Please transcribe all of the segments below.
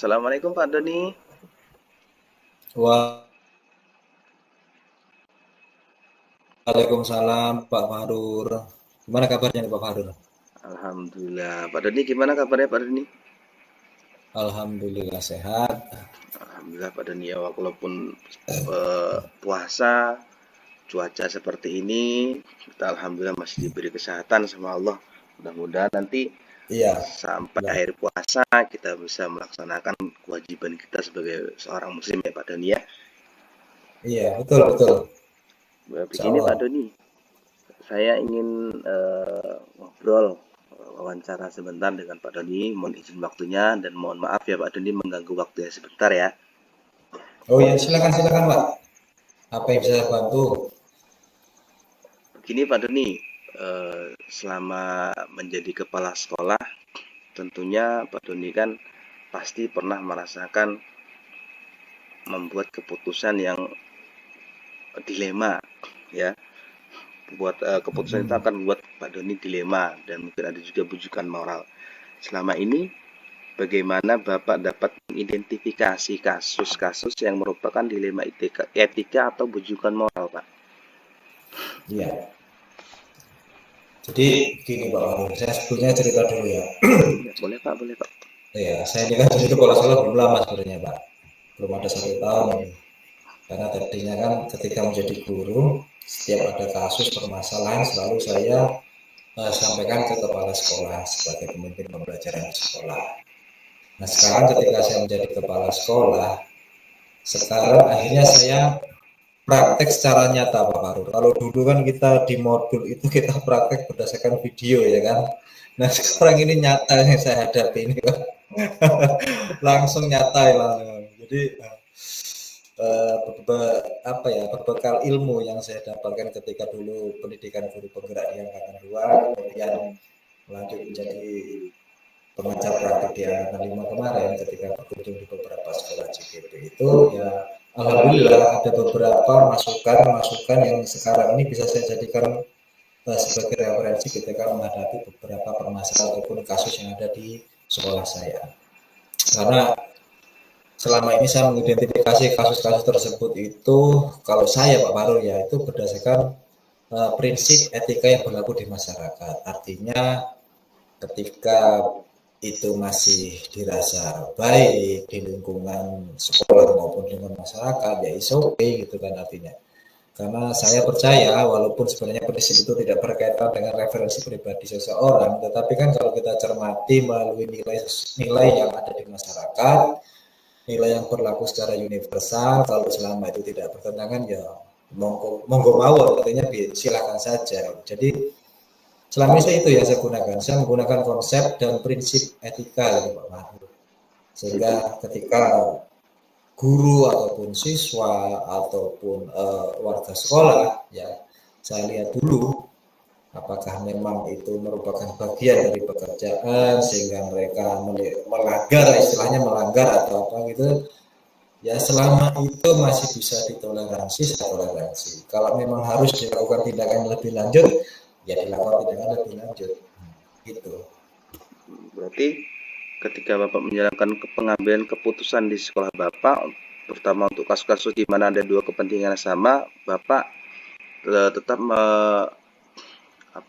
Assalamualaikum Pak Doni. Waalaikumsalam Pak Fahrur. Gimana kabarnya nih Pak Fahrur? Alhamdulillah. Pak Doni gimana kabarnya Pak Doni? Alhamdulillah sehat. Alhamdulillah Pak Doni ya walaupun puasa cuaca seperti ini kita alhamdulillah masih diberi kesehatan sama Allah. Mudah-mudahan nanti Iya, sampai lah. akhir puasa kita bisa melaksanakan kewajiban kita sebagai seorang muslim ya Pak Doni ya. Iya, betul betul. Insya Begini Pak Allah. Doni, saya ingin ngobrol wawancara sebentar dengan Pak Doni. Mohon izin waktunya dan mohon maaf ya Pak Doni mengganggu waktunya sebentar ya. Oh ya, silakan silakan Pak. Apa yang bisa saya bantu? Begini Pak Doni, selama menjadi kepala sekolah, tentunya Pak Doni kan pasti pernah merasakan membuat keputusan yang dilema, ya. Buat keputusan itu Mm-mm. akan membuat Pak Doni dilema dan mungkin ada juga bujukan moral. Selama ini bagaimana Bapak dapat mengidentifikasi kasus-kasus yang merupakan dilema etika atau bujukan moral, Pak? Iya. Jadi begini Pak Fahrur, saya sebetulnya cerita dulu ya. Ya, boleh Pak, boleh Pak. Ya, saya ini kan jadi kepala sekolah belum lama sebenarnya Pak. Belum ada 1 tahun ini. Karena tadinya kan ketika menjadi guru, setiap ada kasus permasalahan selalu saya sampaikan ke kepala sekolah sebagai pemimpin pembelajaran di sekolah. Nah sekarang ketika saya menjadi kepala sekolah, sekarang akhirnya saya praktek secara nyata Pak Farul. Kalau dulu kan kita di modul itu kita praktek berdasarkan video ya kan. Nah sekarang ini nyata yang saya hadapi ini Pak. Langsung nyata ya langsung. Jadi apa ya berbekal ilmu yang saya dapatkan ketika dulu pendidikan guru penggerak di angkatan 2, kemudian lanjut menjadi pengajar praktik di angkatan 5 kemarin ketika berkunjung di beberapa sekolah JKP itu ya alhamdulillah ada beberapa masukan-masukan yang sekarang ini bisa saya jadikan sebagai referensi ketika menghadapi beberapa permasalahan ataupun kasus yang ada di sekolah saya. Karena selama ini saya mengidentifikasi kasus-kasus tersebut itu kalau saya Pak Farul ya itu berdasarkan prinsip etika yang berlaku di masyarakat. Artinya ketika itu masih dirasa baik di lingkungan sekolah maupun lingkungan masyarakat ya is okay gitu kan artinya. Karena saya percaya walaupun sebenarnya prinsip itu tidak berkaitan dengan referensi pribadi seseorang, tetapi kan kalau kita cermati melalui nilai yang ada di masyarakat, nilai yang berlaku secara universal, kalau selama itu tidak bertentangan ya monggo monggo mawon artinya silakan saja. Jadi selama ini itu yang saya gunakan. Saya menggunakan konsep dan prinsip etika ya Pak Mahfud. Sehingga Jadi, ketika guru ataupun siswa ataupun warga sekolah ya saya lihat dulu apakah memang itu merupakan bagian dari pekerjaan sehingga mereka melanggar istilahnya melanggar atau apa gitu ya selama itu masih bisa ditoleransi saya toleransi kalau memang harus dilakukan tindakan lebih lanjut ya dilakukan tindakan lebih lanjut gitu. berarti ketika Bapak menjalankan pengambilan keputusan di sekolah Bapak, terutama untuk kasus-kasus di mana ada dua kepentingan sama, Bapak tetap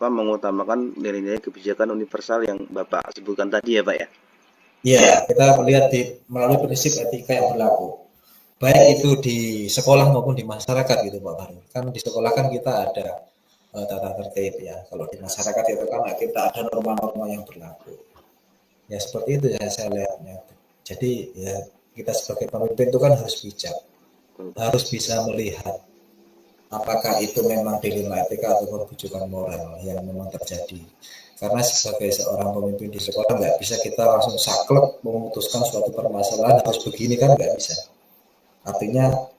mengutamakan nilai-nilai kebijakan universal yang Bapak sebutkan tadi ya, Pak ya? Ya kita melihat melalui prinsip etika yang berlaku baik itu di sekolah maupun di masyarakat gitu Pak Baru kan di sekolah kan kita ada tata tertib ya kalau di masyarakat itu kan kita ada norma-norma yang berlaku ya seperti itu ya saya lihatnya jadi ya kita sebagai pemimpin itu kan harus bijak harus bisa melihat apakah itu memang dilema etika atau bujukan moral yang memang terjadi. Karena sebagai seorang pemimpin di sekolah nggak bisa kita langsung saklek memutuskan suatu permasalahan harus begini kan nggak bisa. Artinya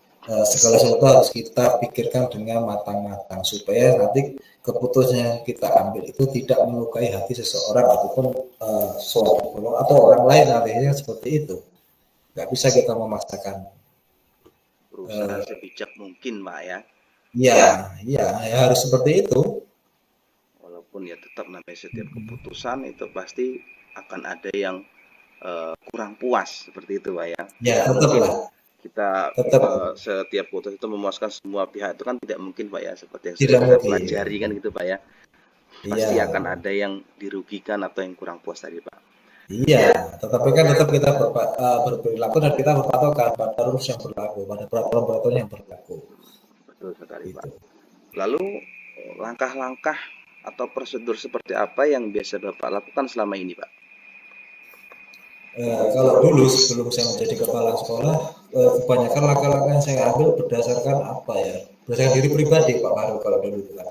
segala sesuatu harus kita pikirkan dengan matang-matang supaya nanti keputusan yang kita ambil itu tidak melukai hati seseorang ataupun suatu atau orang lain artinya seperti itu. Nggak bisa kita memaksakan. Berusaha Uh, sebijak mungkin, Pak ya. ya, ya, ya harus seperti itu. Walaupun ya tetap namanya setiap keputusan itu pasti akan ada yang kurang puas seperti itu Pak ya. Ya, Tidak tetap mungkin lah, kita tetap setiap putus itu memuaskan semua pihak, itu kan tidak mungkin Pak ya, seperti yang sudah tidak kita mungkin. pelajari kan gitu Pak ya. Iya, Pasti akan ada yang dirugikan atau yang kurang puas tadi Pak. iya. Tetapi kan tetap kita berperilaku dan kita berpatokan pada rules yang berlaku, pada peraturan-peraturan yang berlaku. Betul sekali Pak. Gitu. Lalu langkah-langkah atau prosedur seperti apa yang biasa Bapak lakukan selama ini Pak? Kalau dulu sebelum saya menjadi kepala sekolah, kebanyakan langkah-langkah yang saya ambil berdasarkan apa ya? Berdasarkan diri pribadi Pak Faru kalau dulu kan.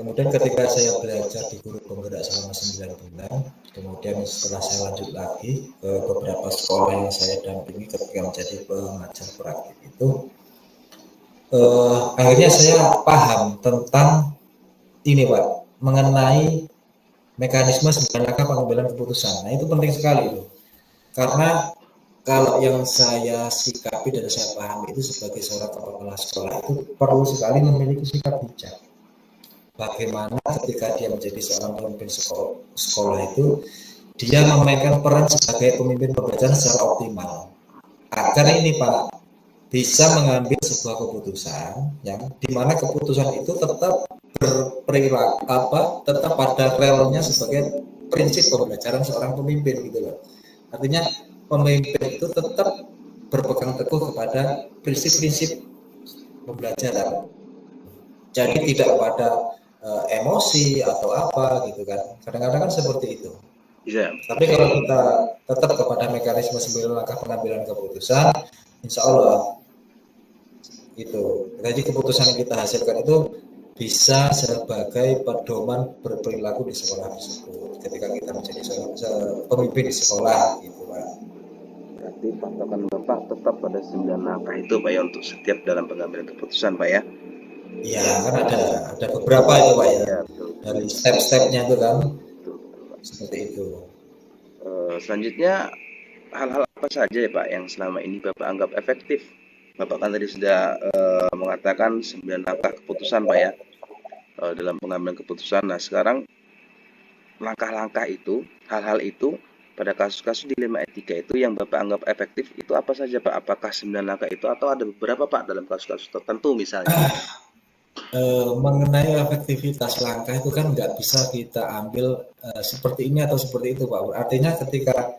Kemudian ketika saya belajar di guru penggerak selama 9 bulan, kemudian setelah saya lanjut lagi ke beberapa sekolah yang saya dampingi ketika menjadi pengajar praktik itu, akhirnya saya paham tentang ini Pak, mengenai mekanisme 9 langkah pengambilan keputusan. Nah itu penting sekali itu. Karena kalau yang saya sikapi dan saya pahami itu sebagai seorang kepala sekolah itu perlu sekali memiliki sikap bijak. Bagaimana ketika dia menjadi seorang pemimpin sekolah itu, dia memainkan peran sebagai pemimpin pembelajaran secara optimal. Agar ini Pak, bisa mengambil sebuah keputusan yang dimana keputusan itu tetap berperilaku tetap pada relnya sebagai prinsip pembelajaran seorang pemimpin gitu loh. Artinya pemimpin itu tetap berpegang teguh kepada prinsip-prinsip pembelajaran. Jadi tidak pada emosi atau apa gitu kan. Kadang-kadang kan seperti itu. Bisa. Tapi kalau kita tetap kepada mekanisme 9 langkah pengambilan keputusan, insya Allah itu. Jadi keputusan yang kita hasilkan itu bisa sebagai pedoman berperilaku di sekolah tersebut ketika kita menjadi pemimpin di sekolah gitu Pak. Berarti patokan Bapak tetap pada 9 langkah itu Pak ya, untuk setiap dalam pengambilan keputusan Pak ya. Iya kan ada beberapa itu Pak ya. Ya, betul. Dari step-stepnya itu kan Betul, betul, Pak. seperti itu. Selanjutnya hal-hal apa saja ya Pak yang selama ini Bapak anggap efektif? Bapak kan tadi sudah mengatakan 9 langkah keputusan Pak ya, dalam pengambilan keputusan. Nah sekarang langkah-langkah itu, hal-hal itu pada kasus-kasus dilema etika itu yang Bapak anggap efektif itu apa saja Pak? Apakah 9 langkah itu atau ada beberapa Pak dalam kasus-kasus tertentu misalnya? Mengenai efektivitas langkah itu kan nggak bisa kita ambil seperti ini atau seperti itu Pak. Artinya ketika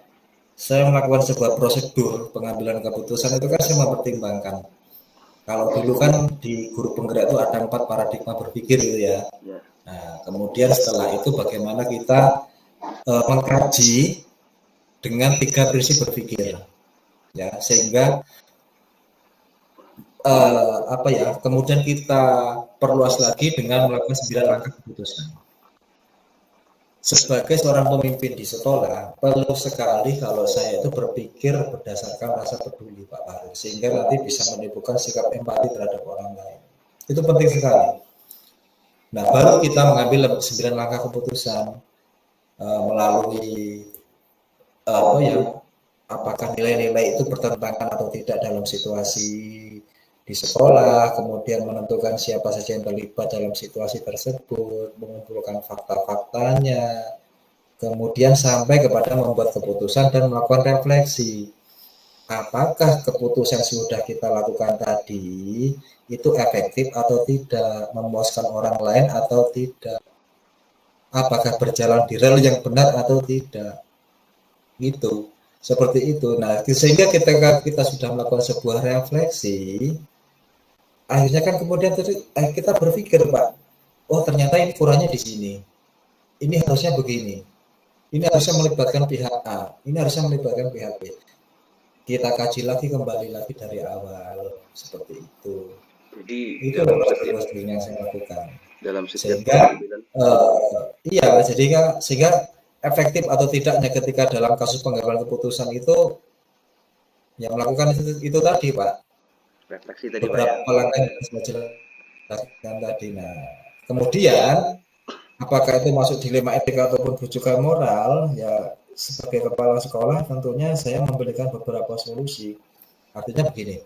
saya melakukan sebuah prosedur pengambilan keputusan itu kan saya mempertimbangkan. Kalau dulu kan di guru penggerak itu ada 4 paradigma berpikir gitu ya. Nah, kemudian setelah itu bagaimana kita mengkaji dengan 3 prinsip berpikir, ya sehingga kemudian kita perluas lagi dengan melakukan 9 langkah keputusan. Sebagai seorang pemimpin di sekolah, perlu sekali kalau saya itu berpikir berdasarkan rasa peduli Pak Farid, sehingga nanti bisa menimbulkan sikap empati terhadap orang lain. Itu penting sekali. Nah, baru kita mengambil 9 langkah keputusan melalui apakah nilai-nilai itu bertentangan atau tidak dalam situasi di sekolah, kemudian menentukan siapa saja yang terlibat dalam situasi tersebut, mengumpulkan fakta-faktanya, kemudian sampai kepada membuat keputusan dan melakukan refleksi. Apakah keputusan sudah kita lakukan tadi itu efektif atau tidak, memuaskan orang lain atau tidak, apakah berjalan di rel yang benar atau tidak, gitu. Seperti itu. Nah, sehingga ketika kita sudah melakukan sebuah refleksi, akhirnya kan kemudian kita berpikir Pak, oh ternyata ini kurangnya di sini, ini harusnya begini, ini harusnya melibatkan pihak A, ini harusnya melibatkan pihak B. Kita kaji lagi, kembali lagi dari awal, seperti itu. Jadi itu adalah prosedur yang saya lakukan. Dalam sehingga sehingga efektif atau tidaknya ketika dalam kasus pengambilan keputusan itu yang melakukan itu tadi Pak, refleksi tadi beberapa langkah yang saya jelaskan tadi. Nah, kemudian apakah itu masuk dilema etika ataupun rujukan moral, ya sebagai kepala sekolah tentunya saya memberikan beberapa solusi. Artinya begini,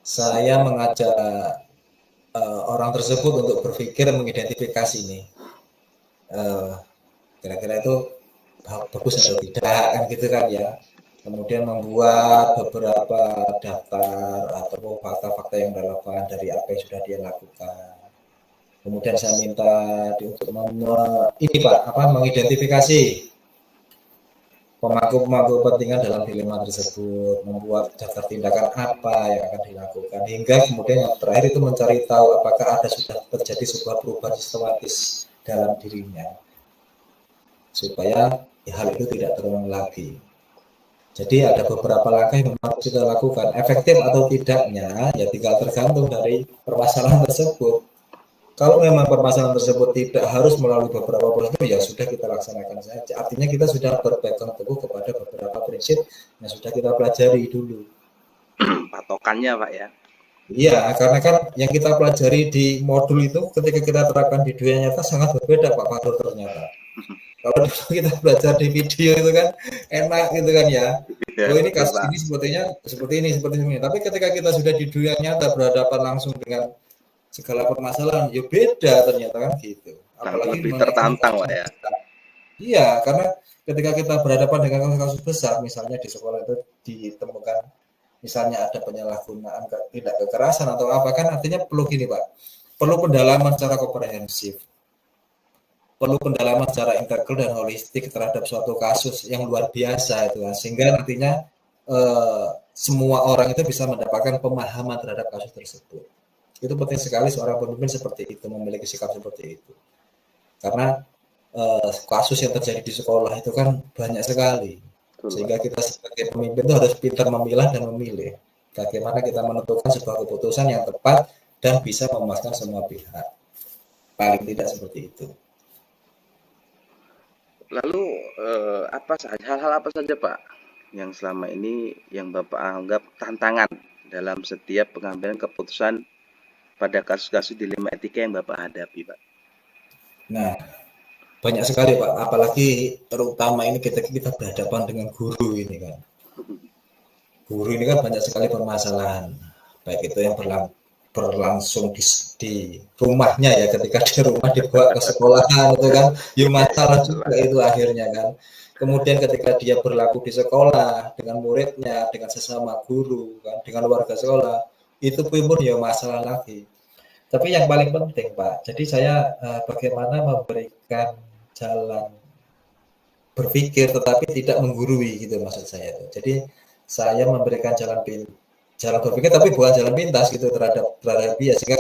saya mengajak orang tersebut untuk berpikir mengidentifikasi ini, kira-kira itu bagus atau tidak kan gitu kan ya. Kemudian membuat beberapa daftar atau fakta-fakta yang relevan dari apa yang sudah dia lakukan. Kemudian saya minta untuk ini Pak, mengidentifikasi pemangku kepentingan dalam dilema tersebut, membuat daftar tindakan apa yang akan dilakukan, hingga kemudian yang terakhir itu mencari tahu apakah ada sudah terjadi sebuah perubahan sistematis dalam dirinya, supaya hal itu tidak terulang lagi. Jadi ada beberapa langkah yang harus kita lakukan. Efektif atau tidaknya ya tinggal tergantung dari permasalahan tersebut. Kalau memang permasalahan tersebut tidak harus melalui beberapa prosedur, ya sudah kita laksanakan saja. Artinya kita sudah berpegang teguh kepada beberapa prinsip yang sudah kita pelajari dulu. Patokannya Pak ya. Iya, karena kan yang kita pelajari di modul itu ketika kita terapkan di dunia nyata sangat berbeda Pak Fadul ternyata. Kalau kita belajar di video itu kan enak gitu kan ya. Oh ini kasus ini sepertinya seperti ini. Tapi ketika kita sudah di dunia nyata berhadapan langsung dengan segala permasalahan, ya beda ternyata kan gitu. Apalagi lebih tertantang Pak ya. Iya, karena ketika kita berhadapan dengan kasus-kasus besar, misalnya di sekolah itu ditemukan, misalnya ada penyalahgunaan tidak kekerasan atau apa, kan artinya perlu gini Pak, perlu pendalaman secara komprehensif, perlu pendalaman secara integral dan holistik terhadap suatu kasus yang luar biasa itu, sehingga nantinya semua orang itu bisa mendapatkan pemahaman terhadap kasus tersebut. Itu penting sekali seorang pemimpin seperti itu, memiliki sikap seperti itu. Karena kasus yang terjadi di sekolah itu kan banyak sekali. Sehingga kita sebagai pemimpin itu harus pintar memilah dan memilih. Bagaimana kita menentukan sebuah keputusan yang tepat dan bisa memuaskan semua pihak. Paling tidak seperti itu. Lalu hal-hal apa saja Pak yang selama ini yang Bapak anggap tantangan dalam setiap pengambilan keputusan pada kasus-kasus dilema etika yang Bapak hadapi, Pak? Nah, banyak sekali Pak, apalagi terutama ini kita berhadapan dengan guru ini kan. Guru ini kan banyak sekali permasalahan, baik itu yang berlangsung di rumahnya ya, ketika di rumah dibawa ke sekolahan itu kan, ya masalah juga itu akhirnya kan. Kemudian ketika dia berlaku di sekolah dengan muridnya, dengan sesama guru kan, dengan warga sekolah, itu pun ya masalah lagi. Tapi yang paling penting Pak, jadi saya bagaimana memberikan jalan berpikir tetapi tidak menggurui gitu maksud saya itu. Jadi saya memberikan jalan berpikir tapi bukan jalan pintas gitu terhadap dia, sehingga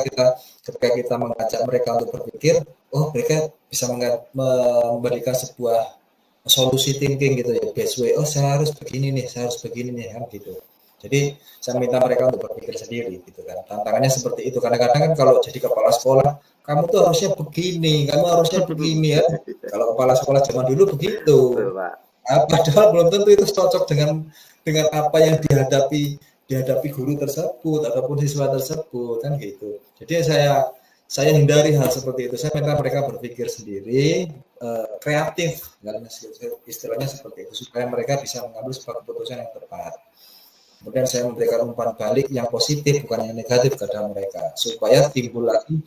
ketika kita mengajak mereka untuk berpikir, oh mereka bisa memberikan sebuah solusi thinking gitu ya, best way, oh saya harus begini nih kan gitu. Jadi saya minta mereka untuk berpikir sendiri gitu kan. Tantangannya seperti itu. Kadang-kadang kan kalau jadi kepala sekolah, kamu tuh harusnya begini, kamu harusnya begini ya. Kalau kepala sekolah zaman dulu begitu. Padahal belum tentu itu cocok dengan apa yang dihadapi guru tersebut ataupun siswa tersebut kan gitu. Jadi saya hindari hal seperti itu. Saya minta mereka berpikir sendiri, kreatif, karena istilahnya seperti itu, supaya mereka bisa mengambil sebuah keputusan yang tepat. Kemudian saya memberikan umpan balik yang positif, bukan yang negatif kepada mereka, supaya timbul lagi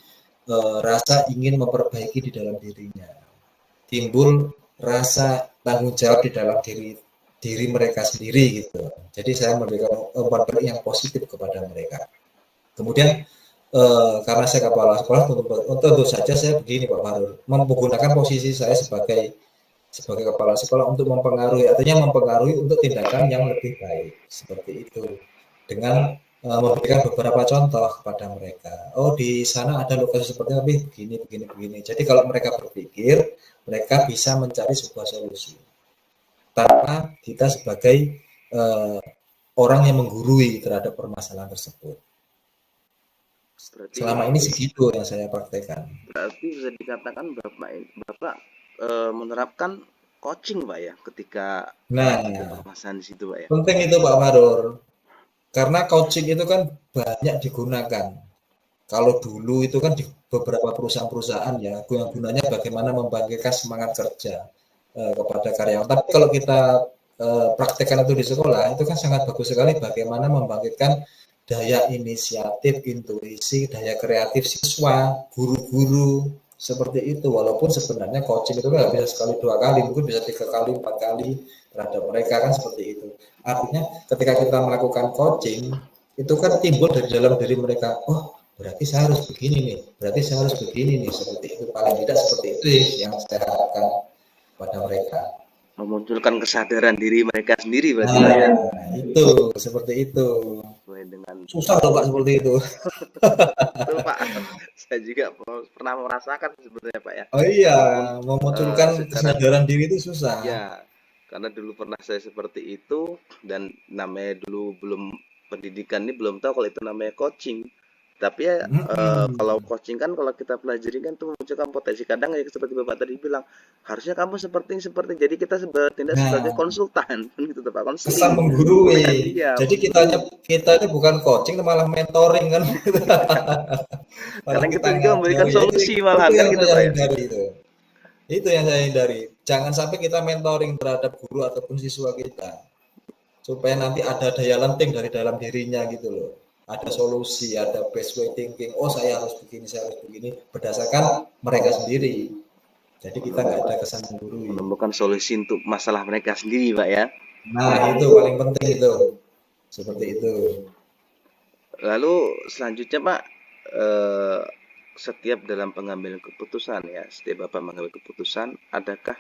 rasa ingin memperbaiki di dalam dirinya, timbul rasa tanggung jawab di dalam diri mereka sendiri gitu. Jadi saya memberikan umpan balik yang positif kepada mereka. Kemudian karena saya kepala sekolah, tentu saja saya begini Pak Farul, menggunakan posisi saya sebagai kepala sekolah untuk mempengaruhi, artinya mempengaruhi untuk tindakan yang lebih baik seperti itu, dengan memberikan beberapa contoh kepada mereka. Oh di sana ada lokasi seperti ini, begini. Jadi kalau mereka berpikir, mereka bisa mencari sebuah solusi tanpa kita sebagai orang yang menggurui terhadap permasalahan tersebut. Selama ini segitu yang saya praktekkan. Berarti bisa dikatakan Bapak menerapkan coaching Pak ya ketika permasalahan di situ Pak ya. Penting itu Pak Farul. Karena coaching itu kan banyak digunakan. Kalau dulu itu kan di beberapa perusahaan ya, gunanya bagaimana membangkitkan semangat kerja kepada karyawan. Tapi kalau kita praktekkan itu di sekolah, itu kan sangat bagus sekali bagaimana membangkitkan daya inisiatif, intuisi, daya kreatif siswa, guru-guru, seperti itu. Walaupun sebenarnya coaching itu nggak bisa sekali 2 kali, mungkin bisa 3 kali, 4 kali terhadap mereka kan seperti itu. Artinya ketika kita melakukan coaching itu kan timbul dari dalam diri mereka. Oh, berarti saya harus begini nih, berarti saya harus begini nih, seperti itu. Paling tidak seperti itu yang saya harapkan pada mereka. Memunculkan kesadaran diri mereka sendiri berarti Nah, Pak ya. itu seperti itu. Sesuai dengan Susah loh Pak seperti itu. betul Pak. Saya juga pernah merasakan sebenarnya Pak ya. Oh iya, Walaupun memunculkan secara kesadaran diri itu susah. ya, karena dulu pernah saya seperti itu dan namanya dulu belum pendidikan ini belum tahu kalau itu namanya coaching. Tapi ya kalau Mm-mm. coaching kan kalau kita pelajari kan itu memunculkan potensi. Kadang ya seperti Bapak tadi bilang, harusnya kamu seperti ini seperti ini. Jadi kita bertindak sebagai Nah, konsultan gitu Pak, konseling. kesan menggurui. Iya, Jadi menggurui. kita ini bukan coaching, malah mentoring kan. Malah Kadang kita kita juga ngajar. memberikan Ya solusi itu malahan kan yang gitu saya Pak ya. hindari itu. Itu yang saya hindari. Jangan sampai kita mentoring terhadap guru ataupun siswa kita, supaya nanti ada daya lenting dari dalam dirinya gitu loh. Ada solusi, ada best way thinking. Oh, saya harus begini, saya harus begini, berdasarkan mereka sendiri. Jadi kita nggak ada kesan menggurui. Menemukan solusi untuk masalah mereka sendiri Pak ya. Nah, itu paling penting itu. Seperti itu. Lalu selanjutnya Pak, eh, setiap dalam pengambilan keputusan ya, setiap Bapak mengambil keputusan, adakah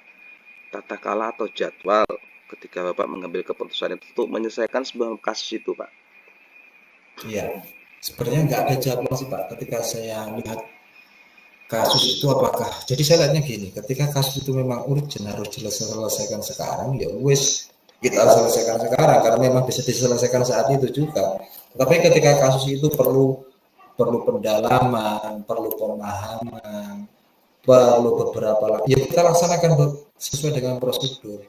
tata kala atau jadwal ketika Bapak mengambil keputusan itu untuk menyelesaikan sebuah kasus itu Pak? Iya. Sebenarnya nggak ada jadwal sih Pak. Ketika saya lihat kasus itu apakah, jadi saya lihatnya gini, ketika kasus itu memang urgent harus diselesaikan sekarang, ya wis kita harus selesaikan sekarang karena memang bisa diselesaikan saat itu juga. Tapi ketika kasus itu perlu perlu pendalaman, perlu pemahaman, perlu beberapa ya kita laksanakan sesuai dengan prosedur.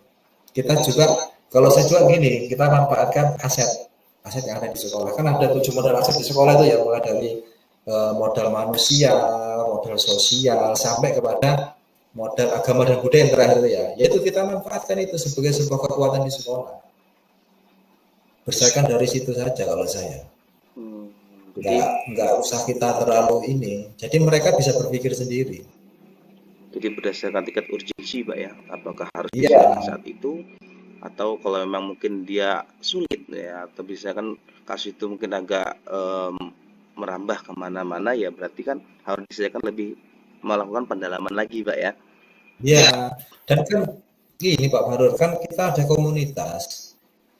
Kita juga, kalau saya juga gini, kita manfaatkan aset aset yang ada di sekolah. Kan ada 7 modal aset di sekolah itu ya, mulai dari modal manusia, modal sosial, sampai kepada modal agama dan budaya yang terakhir itu ya. Yaitu kita manfaatkan itu sebagai sebuah kekuatan di sekolah. Berdasarkan dari situ saja kalau saya. Hmm, jadi Nggak usah kita terlalu ini. Jadi mereka bisa berpikir sendiri. jadi berdasarkan tingkat urgensi Pak ya, apakah harus Iya, diselesaikan saat itu atau kalau memang mungkin dia sulit ya atau bisa kan kasus itu mungkin agak merambah kemana-mana ya berarti kan harus diselesaikan lebih melakukan pendalaman lagi Pak ya. iya. Dan kan gini Pak Farul, kan kita ada komunitas.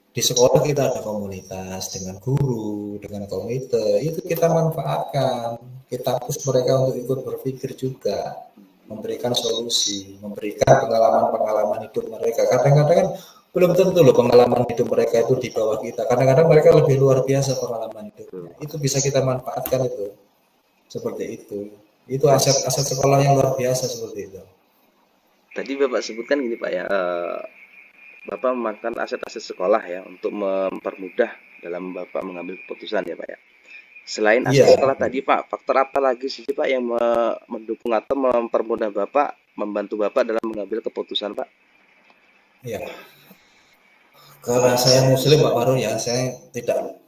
Di sekolah kita ada komunitas dengan guru, dengan komite, itu kita manfaatkan. Kita push mereka untuk ikut berpikir juga, memberikan solusi, memberikan pengalaman-pengalaman hidup mereka. Kadang-kadang kan belum tentu loh pengalaman hidup mereka itu di bawah kita. Kadang-kadang mereka lebih luar biasa pengalaman hidupnya. Betul. Itu bisa kita manfaatkan itu. Seperti itu. Itu Dan aset-aset sekolah yang luar biasa seperti itu. tadi Bapak sebutkan gini Pak ya, Bapak memakan aset-aset sekolah ya untuk mempermudah dalam Bapak mengambil keputusan ya Pak ya. Selain aset Iya, sekolah tadi Pak, faktor apa lagi sih Pak yang mendukung atau mempermudah Bapak, membantu Bapak dalam mengambil keputusan Pak? iya. Karena saya Muslim Pak Farul ya, saya tidak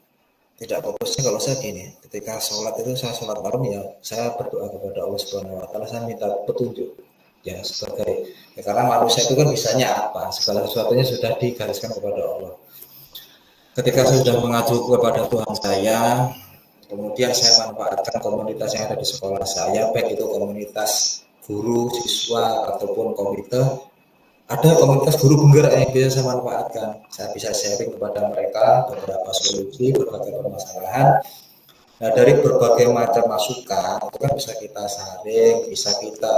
fokusnya kalau saya gini, ketika sholat itu saya sholat malam ya, saya berdoa kepada Allah Subhanahu Wa Taala, saya minta petunjuk ya sebagai ya, karena manusia itu kan bisanya apa, segala sesuatunya sudah digariskan kepada Allah. Ketika saya sudah mengadu kepada Tuhan saya, kemudian saya manfaatkan komunitas yang ada di sekolah saya, baik itu komunitas guru, siswa ataupun komite. Ada komunitas guru penggerak yang bisa saya manfaatkan. Saya bisa sharing kepada mereka beberapa solusi, berbagai permasalahan. Nah, dari berbagai macam masukan, itu kan bisa kita saring, bisa kita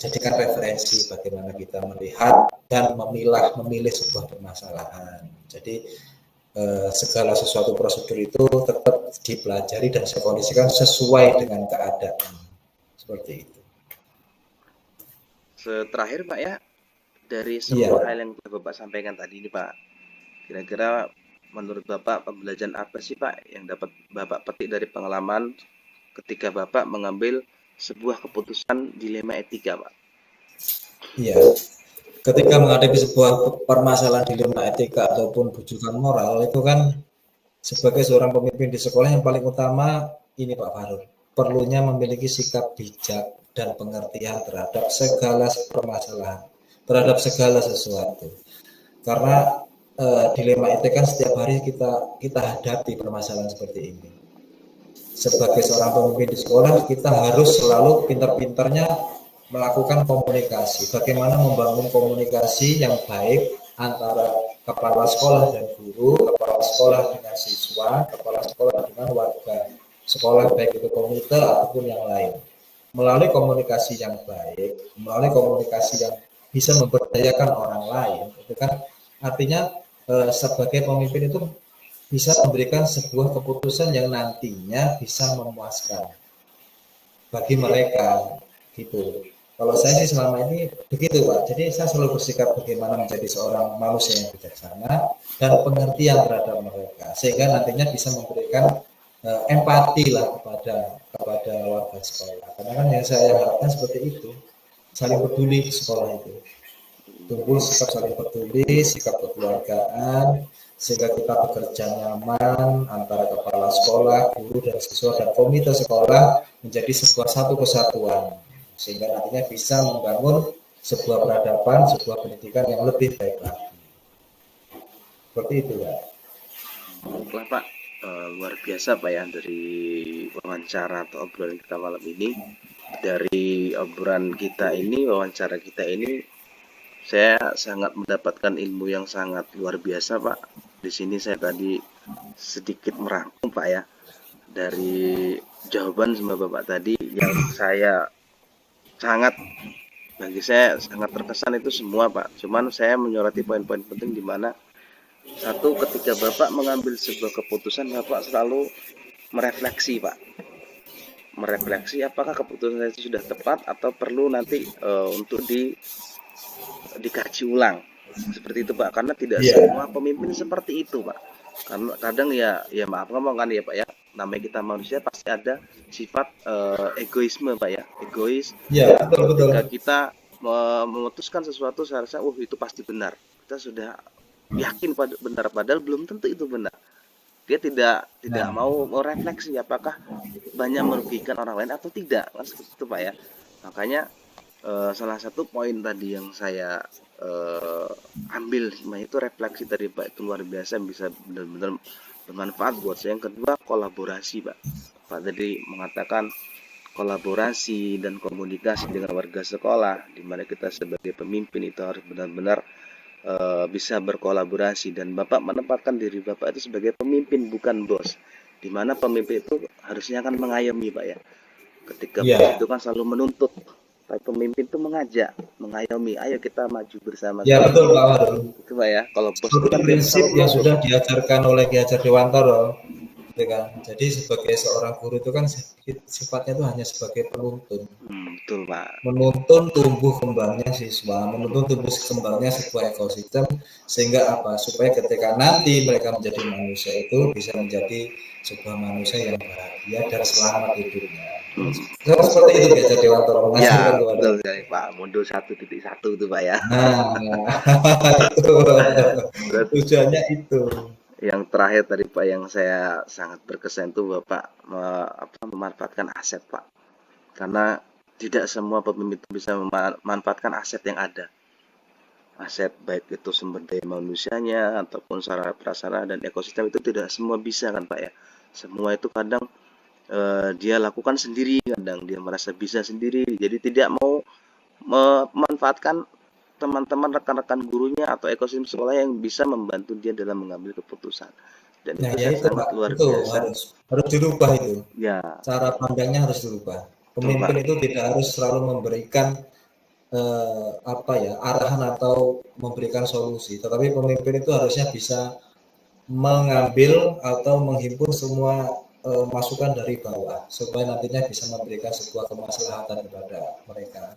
jadikan referensi bagaimana kita melihat dan memilih sebuah permasalahan. Jadi segala sesuatu prosedur itu tetap dipelajari dan saya kondisikan sesuai dengan keadaan. Seperti itu. Terakhir Pak ya, dari Iya. semua hal yang Bapak sampaikan tadi ini Pak, kira-kira menurut Bapak pembelajaran apa sih Pak yang dapat Bapak petik dari pengalaman ketika Bapak mengambil sebuah keputusan dilema etika Pak? Iya. Ketika menghadapi sebuah permasalahan dilema etika ataupun bujukan moral itu kan sebagai seorang pemimpin di sekolah yang paling utama ini Pak Farul, perlunya memiliki sikap bijak dan pengertian terhadap segala permasalahan, terhadap segala sesuatu. Karena dilema itu kan setiap hari kita hadapi permasalahan seperti ini. Sebagai seorang pemimpin di sekolah, kita harus selalu pintar-pintarnya melakukan komunikasi. Bagaimana membangun komunikasi yang baik antara kepala sekolah dan guru, kepala sekolah dengan siswa, kepala sekolah dengan warga sekolah, baik itu komite ataupun yang lain. Melalui komunikasi yang baik, melalui komunikasi yang bisa memberdayakan orang lain, itu kan artinya sebagai pemimpin itu bisa memberikan sebuah keputusan yang nantinya bisa memuaskan bagi mereka gitu. Kalau saya sih selama ini begitu Pak. Jadi saya selalu bersikap bagaimana menjadi seorang manusia yang bijaksana dan pengertian terhadap mereka, sehingga nantinya bisa memberikan empati lah kepada warga sekolah. Karena kan yang saya harapkan seperti itu, saling peduli di sekolah itu. Tumbuh sikap saling peduli, sikap kekeluargaan, sehingga kita bekerja nyaman antara kepala sekolah, guru dan siswa dan komite sekolah menjadi sebuah satu kesatuan, sehingga nantinya bisa membangun sebuah peradaban, sebuah pendidikan yang lebih baik lagi. Seperti itu ya. Baiklah Pak, luar biasa Pak ya dari wawancara atau obrolan kita malam ini. Dari obrolan kita ini, wawancara kita ini, saya sangat mendapatkan ilmu yang sangat luar biasa Pak. Di sini saya tadi sedikit merangkum Pak ya, dari jawaban sama Bapak tadi yang bagi saya sangat terkesan itu semua Pak. Cuman saya menyoroti poin-poin penting di mana satu, ketika Bapak mengambil sebuah keputusan, Bapak selalu merefleksi Pak. Merefleksi apakah keputusan itu sudah tepat atau perlu nanti untuk dikaji ulang. Seperti itu Pak, karena tidak semua pemimpin seperti itu Pak. Karena kadang ya maaf ngomong kan ya Pak ya, namanya kita manusia pasti ada sifat egoisme Pak ya, egois. Ya, betul. Ketika kita memutuskan sesuatu seharusnya itu pasti benar, kita sudah yakin benar, padahal belum tentu itu benar. Dia tidak mau merefleksi apakah banyak merugikan orang lain atau tidak, kan seperti itu Pak ya. Makanya salah satu poin tadi yang saya ambil itu refleksi dari Pak itu luar biasa, bisa benar-benar bermanfaat buat saya. Yang kedua, kolaborasi Pak. Pak tadi mengatakan kolaborasi dan komunikasi dengan warga sekolah, di mana kita sebagai pemimpin itu harus benar-benar bisa berkolaborasi, dan Bapak menempatkan diri Bapak itu sebagai pemimpin bukan bos, di mana pemimpin itu harusnya akan mengayomi Pak ya. Ketika bos itu kan selalu menuntut, tapi pemimpin itu mengajak, mengayomi, ayo kita maju bersama. Ya betul Pak Waru. Itu Pak ya. Kalau bos itu prinsip yang sudah diajarkan oleh Ki Hajar Dewantara, gitu kan. Jadi sebagai seorang guru itu kan sifatnya itu hanya sebagai penuntun. Betul Pak. Menuntun tumbuh kembangnya siswa, menuntun tumbuh kembangnya sebuah ekosistem, sehingga apa? Supaya ketika nanti mereka menjadi manusia itu bisa menjadi sebuah manusia yang bahagia dan selamat hidupnya. Seperti itu Ki Hajar Dewantara mengajarkan kepada. Betul sekali Pak. Mundur 1.1 itu Pak ya. Itu tujuannya itu. Yang terakhir tadi Pak yang saya sangat berkesan itu Bapak memanfaatkan aset Pak. Karena tidak semua pemimpin bisa memanfaatkan aset yang ada. Aset baik itu sumber daya manusianya ataupun sarana prasarana dan ekosistem itu tidak semua bisa kan Pak ya. Semua itu kadang dia lakukan sendiri, kadang dia merasa bisa sendiri, jadi tidak mau memanfaatkan teman-teman rekan-rekan gurunya atau ekosistem sekolah yang bisa membantu dia dalam mengambil keputusan. Dan itu sangat luar biasa. Harus dirubah itu. Ya. Cara pandangnya harus dirubah. Pemimpin itu tidak harus selalu memberikan arahan atau memberikan solusi, tetapi pemimpin itu harusnya bisa mengambil atau menghimpun semua masukan dari bawah supaya nantinya bisa memberikan sebuah kemaslahatan kepada mereka.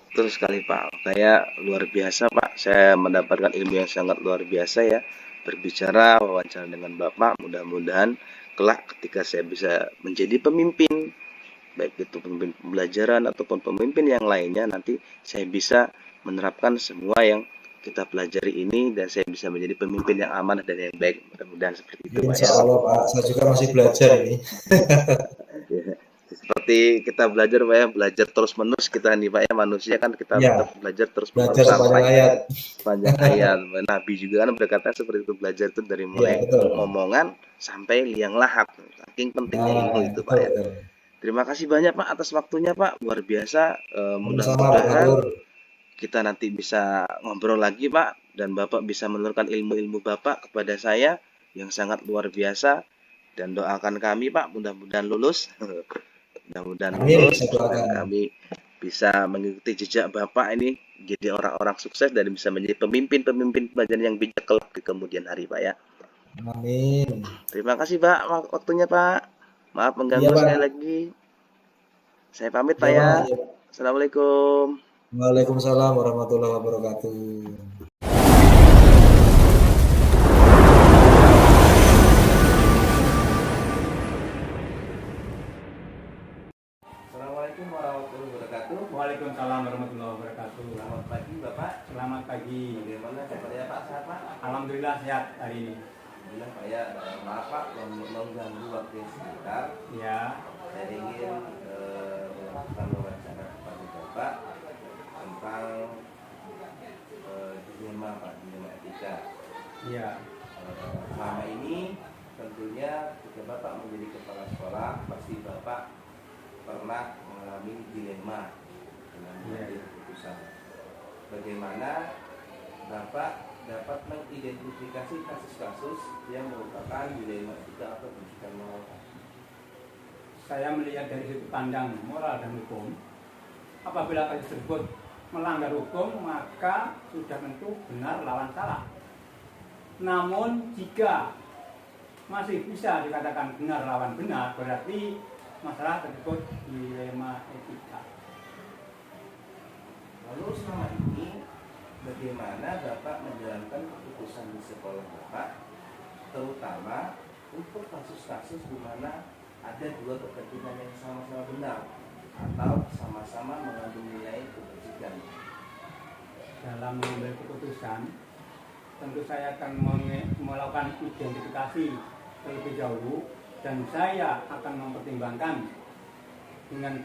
Betul sekali Pak. Saya luar biasa Pak. Saya mendapatkan ilmu yang sangat luar biasa ya. Berbicara, wawancara dengan Bapak. Mudah-mudahan kelak ketika saya bisa menjadi pemimpin, baik itu pemimpin pembelajaran ataupun pemimpin yang lainnya, nanti saya bisa menerapkan semua yang kita pelajari ini dan saya bisa menjadi pemimpin yang aman dan yang baik. Mudah-mudahan seperti itu Pak. Insya Allah Pak, saya juga masih belajar ini. seperti kita belajar Pak ya, belajar terus menerus kita nih Pak ya, manusia kan kita Ya, tetap belajar terus menerus belajar sepanjang sampai ayat. panjang ayat. Nabi juga kan berkata seperti itu, belajar itu dari Iya, mulai betul. omongan sampai liang lahat. Saking pentingnya ilmu Nah, itu Pak betul, ya. betul. Terima kasih banyak Pak atas waktunya Pak, luar biasa. Sama-sama, Pak Mudah-mudahan Fatur. kita nanti bisa ngobrol lagi Pak, dan Bapak bisa menurunkan ilmu-ilmu Bapak kepada saya yang sangat luar biasa, dan doakan kami Pak mudah-mudahan lulus. Mudah-mudahan Amin, lulus saya dan doakan. kami bisa mengikuti jejak Bapak ini, jadi orang-orang sukses dan bisa menjadi pemimpin-pemimpin pelajaran yang bijak kelak di kemudian hari Pak ya. Amin. Terima kasih Pak waktunya Pak. Maaf Iya, mengganggu sekali Pak. lagi. Saya pamit Pak Iya, ya. Pak. Iya. Assalamualaikum. Waalaikumsalam warahmatullahi wabarakatuh. Assalamualaikum warahmatullahi wabarakatuh. Waalaikumsalam warahmatullahi wabarakatuh. Selamat pagi Bapak. Selamat pagi. Bagaimana kabarnya Pak? Sehat Pak? Alhamdulillah sehat hari ini. Alhamdulillah Pak ya. Maaf Pak mengganggu waktu yang sebentar. Ya, Saya ingin melakukan wawancara kepada Bapak tentang dilema Pak, dilema etika. ya, Selama ini tentunya ketika Bapak menjadi kepala sekolah, pasti Bapak pernah mengalami dilema dalam mengambil keputusan. Bagaimana Bapak dapat mengidentifikasi kasus-kasus yang merupakan dilema etika atau pendidikan moral? saya melihat dari sudut pandang moral dan hukum. Apabila kasus tersebut melanggar hukum, maka sudah tentu benar lawan salah. Namun jika masih bisa dikatakan benar lawan benar, berarti masalah tersebut dilema etika. Lalu selama ini bagaimana Bapak menjalankan keputusan di sekolah Bapak, terutama untuk kasus-kasus di mana ada dua kepentingan yang sama-sama benar atau sama-sama mengandung nilai kebajikan? Dalam mengambil keputusan, tentu saya akan melakukan identifikasi terlebih dahulu, dan saya akan mempertimbangkan dengan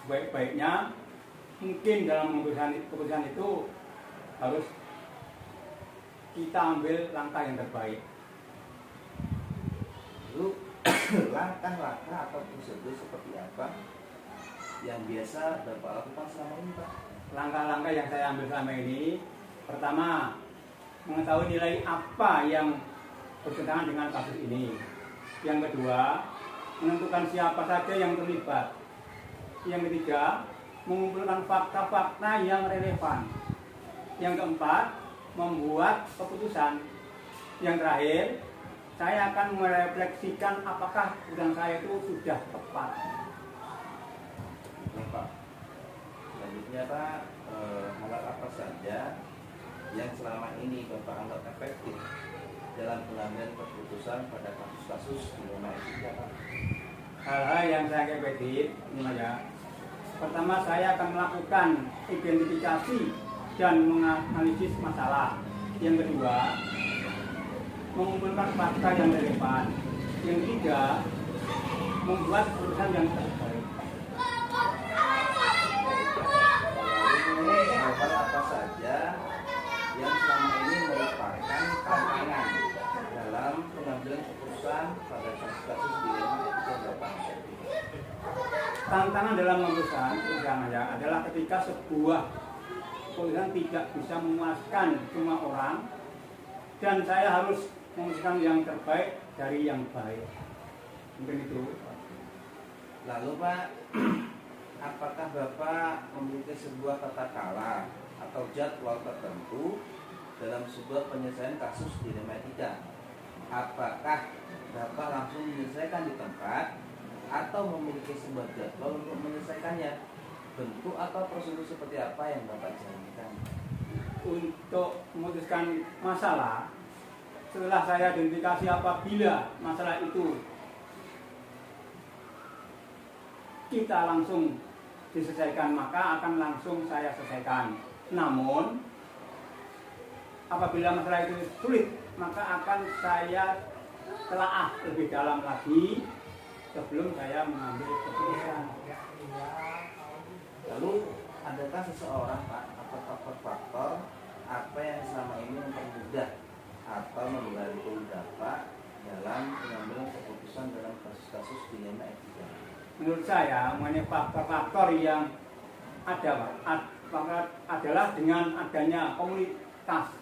baik-baiknya. Mungkin dalam mengambil keputusan itu harus kita ambil langkah yang terbaik. Lalu langkah-langkah atau prosedur seperti apa yang biasa Bapak lakukan selama ini Pak? Langkah-langkah yang saya ambil selama ini, pertama, mengetahui nilai apa yang bertentangan dengan kasus ini. Yang kedua, menentukan siapa saja yang terlibat. Yang ketiga, mengumpulkan fakta-fakta yang relevan. Yang keempat, membuat keputusan. Yang terakhir, saya akan merefleksikan apakah keputusan saya itu sudah tepat. Pak, selanjutnya Pak, hal apa saja yang selama ini Bapak anggap efektif dalam pengambilan keputusan pada kasus-kasus dilema etika Pak? Hal-hal yang saya efektif, ini saja. Pertama, saya akan melakukan identifikasi dan menganalisis masalah. Yang kedua, mengumpulkan fakta yang relevan. Yang ketiga, membuat keputusan yang terbaik. Lalu hal apa saja yang selama ini merupakan tantangan dalam pengambilan keputusan pada kasus-kasus dilema etika Bapak? Tantangan dalam memutuskan misalnya adalah ketika sebuah keputusan tidak bisa memuaskan semua orang, dan saya harus memutuskan yang terbaik dari yang baik. Mungkin itu. Lalu Pak, apakah Bapak memiliki sebuah tata cara atau jadwal tertentu dalam sebuah penyelesaian kasus dilema etika? Apakah Bapak langsung menyelesaikan di tempat atau memiliki sebuah jadwal untuk menyelesaikannya? Bentuk atau prosedur seperti apa yang Bapak jalankan? Untuk memutuskan masalah, setelah saya identifikasi apabila masalah itu kita langsung diselesaikan, maka akan langsung saya selesaikan. Namun apabila masalah itu sulit, maka akan saya telaah lebih dalam lagi sebelum saya mengambil keputusan. Lalu adakah seseorang Pak atau faktor-faktor apa yang selama ini mempermudah atau membantu Bapak dalam mengambil keputusan dalam kasus-kasus dilema etika? Menurut saya mengenai faktor-faktor yang ada Pak, adalah dengan adanya komunitas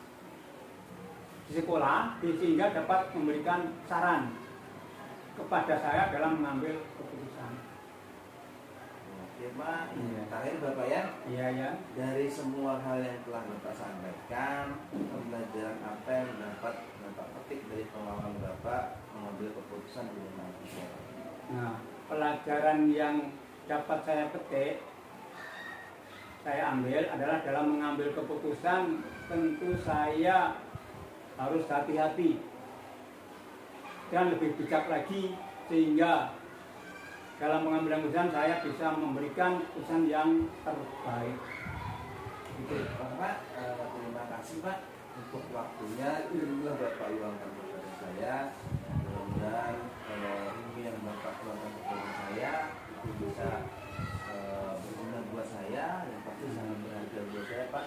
di sekolah sehingga dapat memberikan saran kepada saya dalam mengambil keputusan. Oke Pak, terakhir Bapak ya. Iya ya. Dari semua hal yang telah Bapak sampaikan, pembelajaran apa yang dapat Bapak petik dari pengalaman Bapak mengambil keputusan dilema etika? Nah, pelajaran yang dapat saya petik, saya ambil adalah dalam mengambil keputusan tentu saya harus hati-hati dan lebih bijak lagi sehingga dalam mengambil keputusan saya bisa memberikan keputusan yang terbaik. Oke, Pak, terima kasih Pak untuk waktunya yang Bapak luangkan kepada saya. Mudah-mudahan ilmu yang Bapak luangkan kepada saya itu bisa berguna buat saya, yang pasti sangat berharga buat saya Pak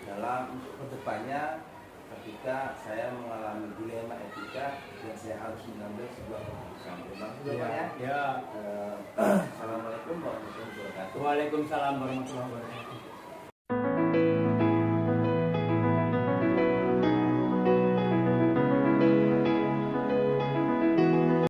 dalam untuk kedepannya ketika saya mengalami dilema etika dan saya harus mengambil sebuah keputusan. Terima kasih Bapak ya. Ya. Assalamualaikum warahmatullahi wabarakatuh. Waalaikumsalam warahmatullahi wabarakatuh.